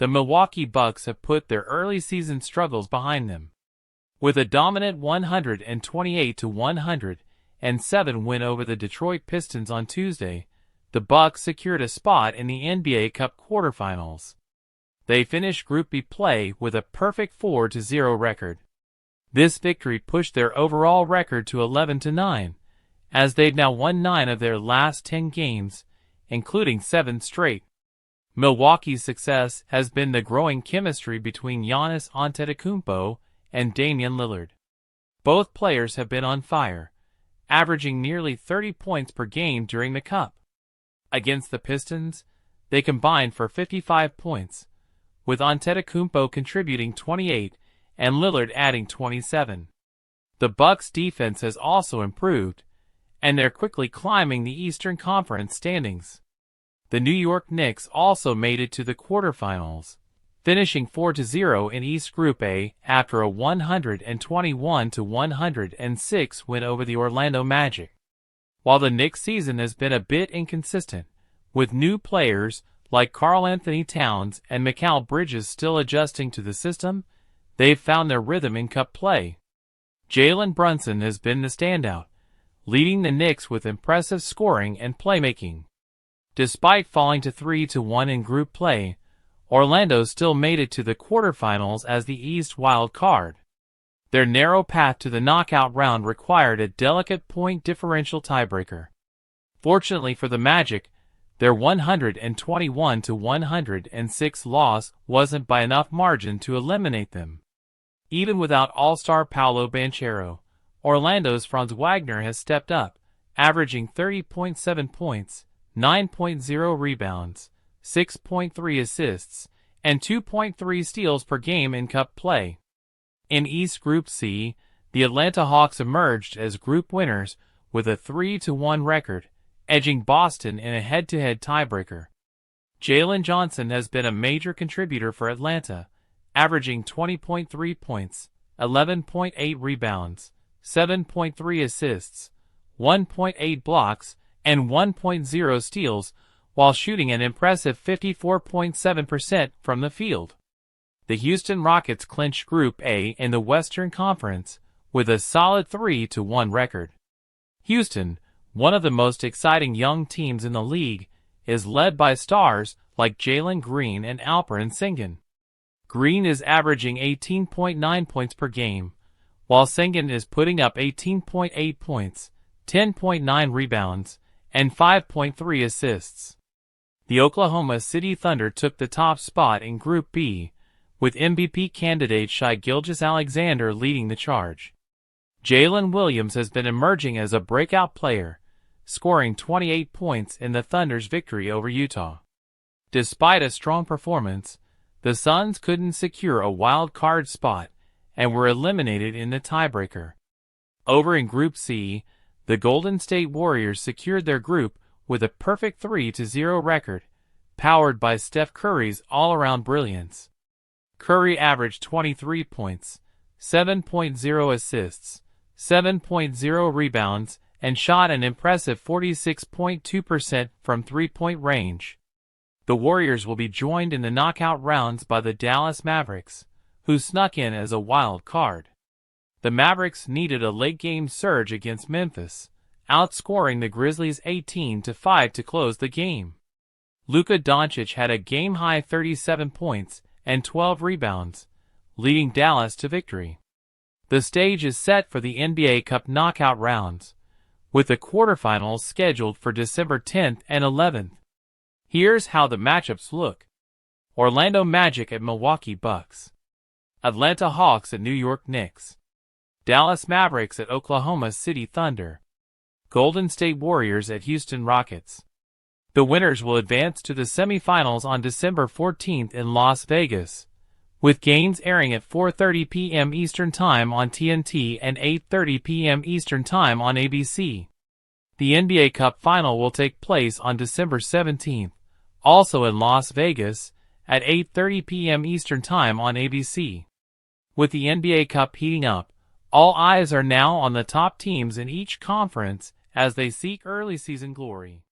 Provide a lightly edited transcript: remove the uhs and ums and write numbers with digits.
the Milwaukee Bucks have put their early season struggles behind them. With a dominant 128-107 win over the Detroit Pistons on Tuesday, the Bucks secured a spot in the NBA Cup quarterfinals. They finished Group B play with a perfect 4-0 record. This victory pushed their overall record to 11-9, as they've now won 9 of their last 10 games, including 7 straight. Milwaukee's success has been the growing chemistry between Giannis Antetokounmpo and Damian Lillard. Both players have been on fire, averaging nearly 30 points per game during the Cup. Against the Pistons, they combined for 55 points, with Antetokounmpo contributing 28 and Lillard adding 27. The Bucks' defense has also improved, and they're quickly climbing the Eastern Conference standings. The New York Knicks also made it to the quarterfinals, finishing 4-0 in East Group A after a 121-106 win over the Orlando Magic. While the Knicks' season has been a bit inconsistent, with new players like Karl-Anthony Towns and Mikal Bridges still adjusting to the system, they've found their rhythm in Cup play. Jalen Brunson has been the standout, leading the Knicks with impressive scoring and playmaking. Despite falling to 3-1 in group play, Orlando still made it to the quarterfinals as the East wild card. Their narrow path to the knockout round required a delicate point differential tiebreaker. Fortunately for the Magic, their 121-106 loss wasn't by enough margin to eliminate them. Even without all-star Paolo Banchero, Orlando's Franz Wagner has stepped up, averaging 30.7 points, 9.0 rebounds, 6.3 assists, and 2.3 steals per game in Cup play. In East Group C, the Atlanta Hawks emerged as group winners with a 3-1 record, edging Boston in a head-to-head tiebreaker. Jalen Johnson has been a major contributor for Atlanta, averaging 20.3 points, 11.8 rebounds, 7.3 assists, 1.8 blocks, and 1.0 steals, while shooting an impressive 54.7% from the field. The Houston Rockets clinched Group A in the Western Conference with a solid 3-1 record. Houston, one of the most exciting young teams in the league, is led by stars like Jalen Green and Alperen Sengun. Green is averaging 18.9 points per game, while Sengun is putting up 18.8 points, 10.9 rebounds, and 5.3 assists. The Oklahoma City Thunder took the top spot in Group B, with MVP candidate Shai Gilgeous-Alexander leading the charge. Jalen Williams has been emerging as a breakout player, scoring 28 points in the Thunder's victory over Utah. Despite a strong performance, the Suns couldn't secure a wild card spot and were eliminated in the tiebreaker. Over in Group C, the Golden State Warriors secured their group with a perfect 3-0 record, powered by Steph Curry's all-around brilliance. Curry averaged 23 points, 7.0 assists, 7.0 rebounds, and shot an impressive 46.2% from three-point range. The Warriors will be joined in the knockout rounds by the Dallas Mavericks, who snuck in as a wild card. The Mavericks needed a late-game surge against Memphis, outscoring the Grizzlies 18-5 to close the game. Luka Dončić had a game-high 37 points and 12 rebounds, leading Dallas to victory. The stage is set for the NBA Cup knockout rounds, with the quarterfinals scheduled for December 10th and 11th. Here's how the matchups look. Orlando Magic at Milwaukee Bucks. Atlanta Hawks at New York Knicks. Dallas Mavericks at Oklahoma City Thunder. Golden State Warriors at Houston Rockets. The winners will advance to the semifinals on December 14th in Las Vegas, with games airing at 4:30 p.m. Eastern Time on TNT and 8:30 p.m. Eastern Time on ABC. The NBA Cup Final will take place on December 17th, also in Las Vegas, at 8:30 p.m. Eastern Time on ABC. With the NBA Cup heating up, all eyes are now on the top teams in each conference as they seek early season glory.